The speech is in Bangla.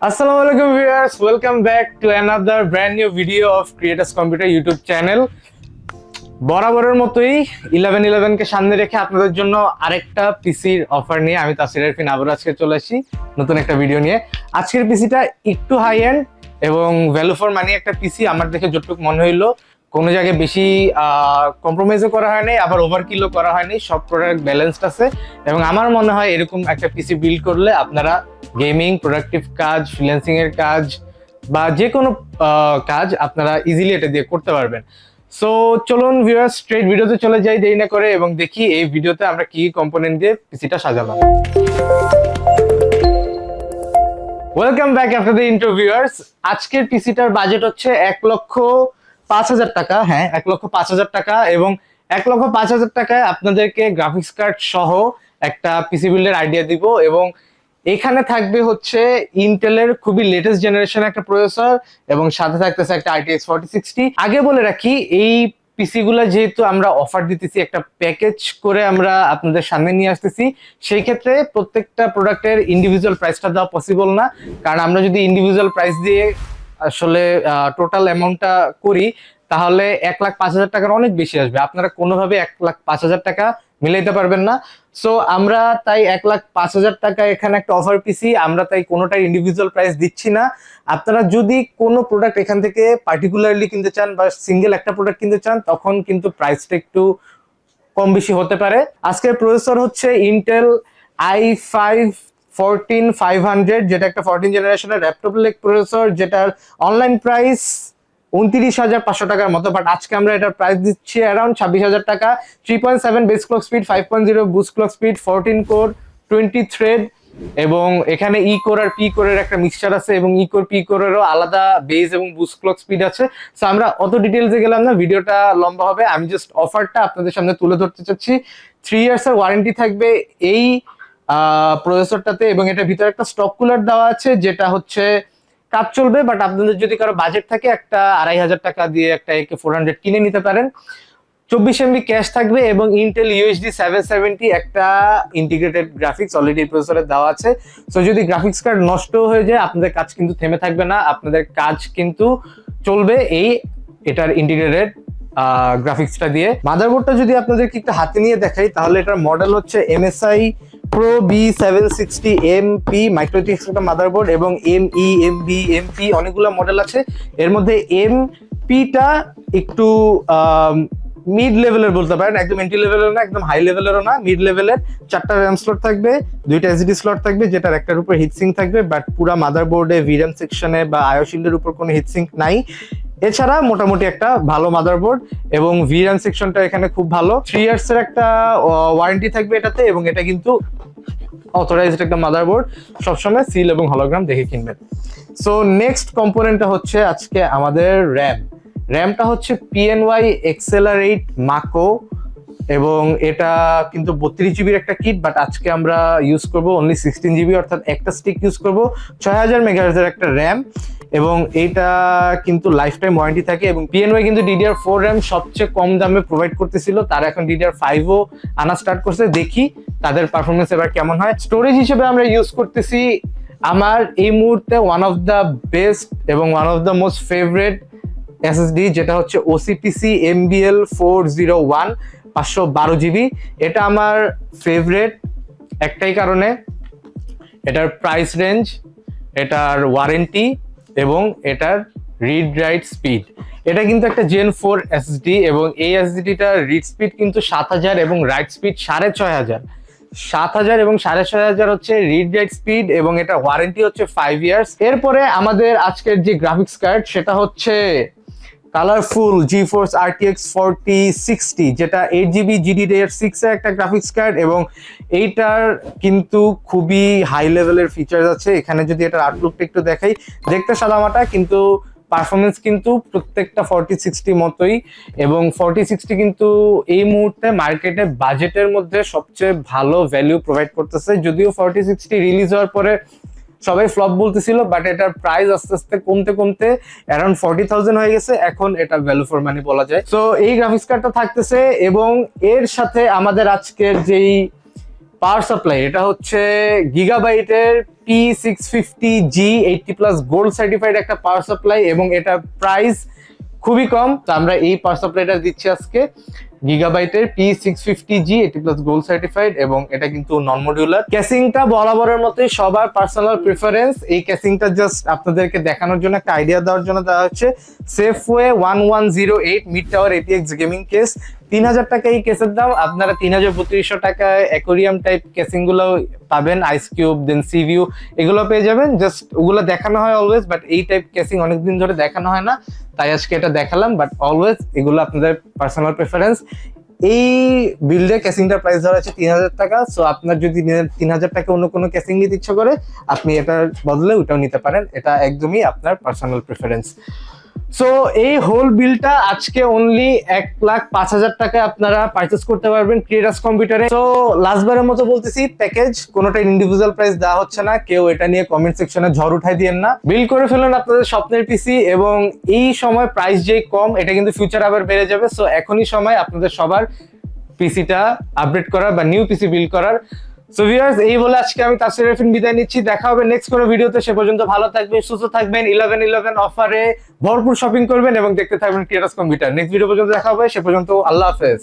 Assalamu alaikum viewers, welcome back to another brand new video of Creators Computer YouTube channel. বরাবরের মতোই 11/11 কে সামনে রেখে আপনাদের জন্য আরেকটা পিসির অফার নিয়ে আমি তাসির আরফিন আবার আজকে চলে আসি নতুন একটা ভিডিও নিয়ে। আজকের পিসিটা একটু হাই এন্ড এবং ভ্যালু ফর মানি একটা পিসি। আমার দেখে যতটুকু মনে হইলো কোনো জায়গায় বেশি কম্প্রোমাইজও করা হয়নি, আবার ওভারকিলও করা হয়নি, সব প্রোডাক্ট ব্যালেন্সড আছে। এবং আমার মনে হয় এরকম একটা পিসি বিল্ড করলে আপনারা গেমিং, প্রোডাক্টিভ কাজ, ফ্রিল্যান্সিং এর কাজ বা যে কোনো কাজ আপনারা ইজিলি এটা দিয়ে করতে পারবেন। সো চলুন ভিউয়ার্স স্ট্রেট ভিডিওতে চলে যাই দেরি না করে এবং দেখি এই ভিডিওতে আমরা কি কম্পোনেন্ট দিয়ে পিসিটা সাজালাম। Welcome back after the intro viewers. আজকের পিসিটার বাজেট হচ্ছে 1,05,000 টাকা। হ্যাঁ, 1,05,000 টাকা এবং 1,05,000 টাকায় আপনাদেরকে গ্রাফিক্স কার্ড সহ একটা পিসি বিল্ডের আইডিয়া দিব এবং এখানে থাকবে হচ্ছে ইন্টেলের খুবই লেটেস্ট জেনারেশন একটা প্রসেসর এবং সাথে থাকতেছে একটা RTX 4060। আগে বলে রাখি এই পিসি গুলা যেহেতু আমরা অফার দিতেছি, একটা প্যাকেজ করে আমরা আপনাদের সামনে নিয়ে আসতেছি, সেই ক্ষেত্রে প্রত্যেকটা প্রোডাক্টের ইন্ডিভিজুয়াল প্রাইসটা দেওয়া পসিবল না। কারণ আমরা যদি ইন্ডিভিজুয়াল প্রাইস দিয়ে আসলে টোটাল অ্যামাউন্টটা করি তাহলে 1,05,000 টাকার অনেক বেশি আসবে, আপনারা কোনোভাবে 1,05,000 টাকা মিলাইতে পারবেন না। সো আমরা তাই 1,05,000 টাকা এখানে একটা অফার পিসি, আমরা তাই কোনোটার ইন্ডিভিজুয়াল প্রাইস দিচ্ছি না। আপনারা যদি কোনো প্রোডাক্ট এখান থেকে পার্টিকুলারলি কিনতে চান বা সিঙ্গেল একটা প্রোডাক্ট কিনতে চান তখন কিন্তু প্রাইসটা একটু কম বেশি হতে পারে। আজকের প্রসেসর হচ্ছে ইন্টেল i5-14500, যেটা একটা 14 জেনারেশনের ল্যাপটপ লেগ প্রসেসর, যেটার অনলাইন প্রাইস 29,500 টাকার মতো। বাট আজকে আমরা এটার প্রাইস দিচ্ছি অ্যারাউন্ড 26,000 টাকা। 3.7 base clock speed, 5.0 boost clock speed, 14 core, 20 thread এবং এখানে ই কোর আর পি কোরের একটা মিক্সচার আছে এবং ই কোর পি কোরেরও আলাদা বেস এবং বুস্ট ক্লক স্পিড আছে। সো আমরা অত ডিটেলসে গেলাম না, ভিডিওটা লম্বা হবে। আমি জাস্ট অফারটা আপনাদের সামনে তুলে ধরতে চাচ্ছি। 3 ইয়ার্স এর ওয়ারেন্টি থাকবে এই প্রসেসরটাতে এবং এটার ভিতরে একটা স্টক কুলার দেওয়া আছে যেটা হচ্ছে কাজ চলবে। বাট আপনাদের যদি কারো বাজেট থাকে একটা 2,500 টাকা দিয়ে একটা AK400 কিনে নিতে পারেন। 24 MB ক্যাশ থাকবে এবং ইন্টেল UHD 770 একটা ইন্টিগ্রেটেড গ্রাফিক্স অলরেডি প্রসেসরে দেওয়া আছে। সো যদি গ্রাফিক্স কার্ড নষ্ট হয়ে যায় আপনাদের কাজ কিন্তু থেমে থাকবে না, আপনাদের কাজ কিন্তু চলবে এটার ইন্টিগ্রেটেড গ্রাফিক্সটা দিয়ে। মাদারবোর্ডটা যদি আপনাদেরকে একটু হাতে নিয়ে দেখাই তাহলে এটার মডেল হচ্ছে MSI Pro B760 MP মাইক্রোটিক্স একটা মাদারবোর্ড এবং ME MB MP অনেকগুলো মডেল আছে। এর মধ্যে MP-টা একটু মিড লেভেলের বলতে পারেন, একদম এন্ট্রি লেভেলের না, একদম হাই লেভেলেরও না, মিড লেভেলের। 4টা র্যাম স্লট থাকবে, 2টা SSD স্লট থাকবে, যেটার একটার উপর হিটসিঙ্ক থাকবে। বাট পুরা মাদারবোর্ডে VRAM সেকশনে বা IO শিল্ডের উপর কোনো হিটসিঙ্ক নাই। এছাড়া মোটামুটি একটা ভালো মাদারবোর্ড এবং VRAM সেকশনটা এখানে খুব ভালো। 3 ইয়ার্স এর একটা ওয়ারেন্টি থাকবে এটাতে এবং এটা কিন্তু অথরাইজড একটা মাদারবোর্ড, সবসময় সিল এবং হলোগ্রাম দেখে কিনবেন। সো নেক্সট কম্পোনেন্টটা হচ্ছে আজকে আমাদের র্যামটা হচ্ছে PNY Accelerate Mako এবং এটা কিন্তু 32 জিবির একটা কিট। বাট আজকে আমরা ইউজ করব অনলি 16 জিবি, অর্থাৎ একটা স্টিক ইউজ করব। 6000 মেগাহার্জ এর একটা র্যাম এবং এইটা কিন্তু লাইফ টাইম ওয়ারেন্টি থাকে এবং PNY কিন্তু DDR4 র্যাম সবচেয়ে কম দামে প্রোভাইড করতেছিল, তারা এখন DDR5ও আনা স্টার্ট করছে। দেখি তাদের পারফরমেন্স এবার কেমন হয়। স্টোরেজ হিসেবে আমরা ইউজ করতেছি আমার এই মুহূর্তে ওয়ান অফ দ্য বেস্ট এবং one of the most favourite SSD, যেটা হচ্ছে OCPC MBL401 512 জিবি। এটা আমার ফেভারিট একটাই কারণে, এটার প্রাইস রেঞ্জ, এটার ওয়ারেন্টি এবং এটার রিড রাইট স্পিড। এটা কিন্তু একটা Gen 4 SSD এবং এই SSD-টার রিড স্পিড কিন্তু 7000 এবং রাইট স্পিড 6500। 7000 এবং 6500 হচ্ছে রিড রাইট স্পিড এবং এটা ওয়ারেন্টি হচ্ছে 5 ইয়ার্স। এরপরে আমাদের আজকের যে গ্রাফিক্স কার্ড সেটা হচ্ছে কালারফুল GeForce RTX 4060, যেটা 8GB GDDR6 এর একটা গ্রাফিক্স কার্ড এবং এইটার কিন্তু খুবই হাই লেভেলের ফিচার্স আছে। এখানে যদি এটার আউটলুকটা একটু দেখাই, দেখতে সাদামাটা কিন্তু পারফরমেন্স কিন্তু প্রত্যেকটা 4060 মতোই এবং 4060 কিন্তু এই মুহূর্তে মার্কেটে বাজেটের মধ্যে সবচেয়ে ভালো ভ্যালু প্রোভাইড করতেছে। যদিও 4060 রিলিজ হওয়ার পরে সবাই ফ্লপ বলতেছিল, বাট এটার প্রাইস আস্তে আস্তে কমতে কমতে অ্যারাউন্ড 40,000 হয়ে গেছে, এখন এটা ভ্যালু ফর মানি বলা যায়। সো এই গ্রাফিক্স কার্ডটা থাকতেছে এবং এর সাথে আমাদের আজকের যেই পাওয়ার সাপ্লাই, এটা হচ্ছে গিগাবাইটের P650G 80+ গোল্ড সার্টিফাইড একটা পাওয়ার সাপ্লাই এবং এটা প্রাইস খুবই কম। তো আমরা এই পাওয়ার সাপ্লাইটা দিচ্ছি আজকে গিগাবাইটের P650G 80+ গোল্ড সার্টিফাইড এবং এটা কিন্তু নন মডিউলার। কেসিংটা বরাবরের মতোই সবার পার্সোনাল প্রিফারেন্স। এই কেসিংটা জাস্ট আপনাদেরকে দেখানোর জন্য, একটা আইডিয়া দেওয়ার জন্য দেওয়া হচ্ছে। Safeway 1108 mid tower ATX gaming case, 3000 টাকা এই কেসের দাম। আপনারা 3200 টাকায় অ্যাকোরিয়াম টাইপ কেসিং গুলো পাবেন, আইস কিউব দেন সিভিউ এগুলো পেয়ে যাবেন। জাস্ট ওগুলো দেখানো হয় অলওয়েজ, বাট এই টাইপ কেসিং অনেকদিন ধরে দেখানো হয় না, তাই আজকে এটা দেখালাম। বাট অলওয়েজ এগুলো আপনাদের পার্সোনাল প্রেফারেন্স। এই বিল্ডে কেসিংটার প্রাইস ধরা আছে 3000 টাকা। সো আপনার যদি 3000 টাকা অন্য কোনো কেসিং নিতে ইচ্ছা করে আপনি এটার বদলে ওটাও নিতে পারেন, এটা একদমই আপনার পার্সোনাল প্রেফারেন্স। সো এই হোল বিলটা আজকে অনলি 1,05,000 টাকায় আপনারা পারচেস করতে পারবেন ক্রিয়েটার্স কম্পিউটারে। সো লাস্টবারের মতো বলতেছি, প্যাকেজ কোনোটা ইন্ডিভিজুয়াল প্রাইস দেওয়া হচ্ছে না, কেউ এটা নিয়ে কমেন্ট সেকশনে ঝড় উঠাই দিয়েন না। বিল করে ফেলুন আপনাদের স্বপ্নের পিসি, এবং এই সময় প্রাইস যে কম এটা কিন্তু ফিউচার আবার বেড়ে যাবে। সো এখনই সময় আপনাদের সবার পিসিটা আপডেট করার বা নিউ পিসি বিল্ড করার। সো ভিউয়ার্স, এই বলে আজকে আমি তাসির আরিফিন বিদায় নিচ্ছি। দেখা হবে নেক্সট কোনো ভিডিওতে। সে পর্যন্ত ভালো থাকবেন, সুস্থ থাকবেন, 11/11 অফারে ভরপুর শপিং করবেন এবং দেখতে থাকবেন ক্রিয়েটার্স কম্পিউটার। নেক্সট ভিডিও পর্যন্ত দেখা হবে, সে পর্যন্ত আল্লাহ হাফেজ।